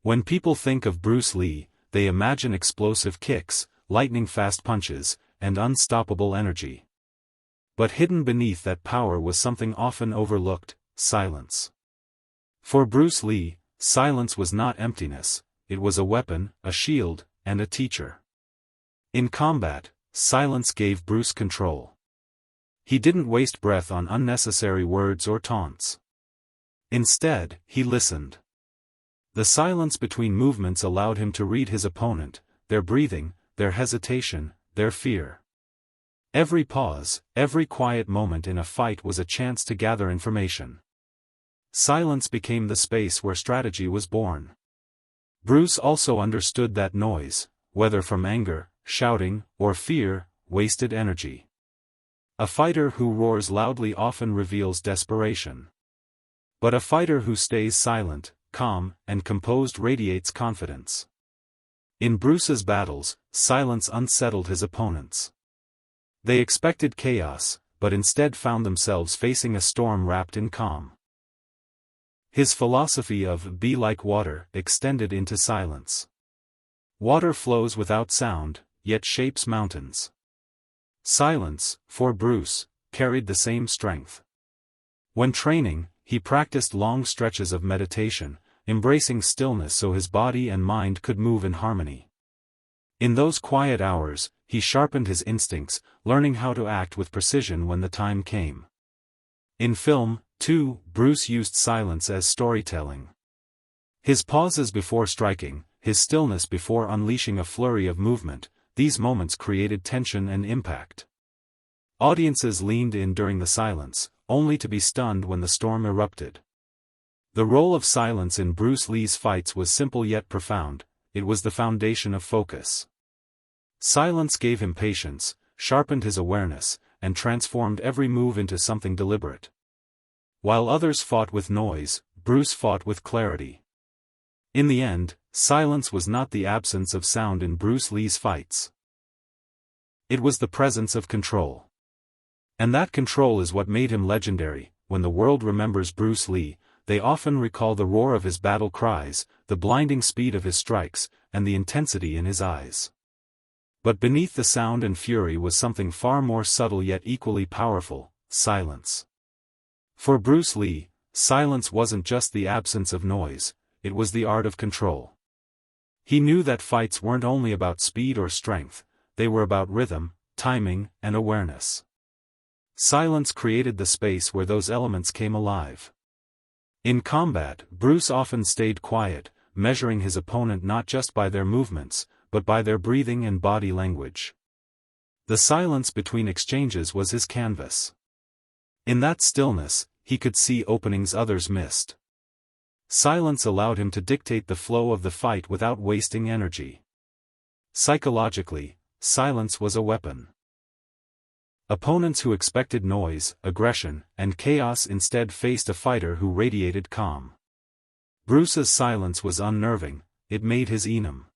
When people think of Bruce Lee, they imagine explosive kicks, lightning-fast punches, and unstoppable energy. But hidden beneath that power was something often overlooked: silence. For Bruce Lee, silence was not emptiness, it was a weapon, a shield, and a teacher. In combat, silence gave Bruce control. He didn't waste breath on unnecessary words or taunts. Instead, he listened. The silence between movements allowed him to read his opponent, their breathing, their hesitation, their fear. Every pause, every quiet moment in a fight was a chance to gather information. Silence became the space where strategy was born. Bruce also understood that noise, whether from anger, shouting, or fear, wasted energy. A fighter who roars loudly often reveals desperation. But a fighter who stays silent, calm, and composed radiates confidence. In Bruce's battles, silence unsettled his opponents. They expected chaos, but instead found themselves facing a storm wrapped in calm. His philosophy of "be like water" extended into silence. Water flows without sound, yet shapes mountains. Silence, for Bruce, carried the same strength. When training, he practiced long stretches of meditation, embracing stillness so his body and mind could move in harmony. In those quiet hours, he sharpened his instincts, learning how to act with precision when the time came. In film, too, Bruce used silence as storytelling. His pauses before striking, his stillness before unleashing a flurry of movement, these moments created tension and impact. Audiences leaned in during the silence, only to be stunned when the storm erupted. The role of silence in Bruce Lee's fights was simple yet profound: it was the foundation of focus. Silence gave him patience, sharpened his awareness, and transformed every move into something deliberate. While others fought with noise, Bruce fought with clarity. In the end, silence was not the absence of sound in Bruce Lee's fights. It was the presence of control. And that control is what made him legendary. When the world remembers Bruce Lee, they often recall the roar of his battle cries, the blinding speed of his strikes, and the intensity in his eyes. But beneath the sound and fury was something far more subtle yet equally powerful: silence. For Bruce Lee, silence wasn't just the absence of noise, it was the art of control. He knew that fights weren't only about speed or strength, they were about rhythm, timing, and awareness. Silence created the space where those elements came alive. In combat, Bruce often stayed quiet, measuring his opponent not just by their movements, but by their breathing and body language. The silence between exchanges was his canvas. In that stillness, he could see openings others missed. Silence allowed him to dictate the flow of the fight without wasting energy. Psychologically, silence was a weapon. Opponents who expected noise, aggression, and chaos instead faced a fighter who radiated calm. Bruce's silence was unnerving, it made his enum.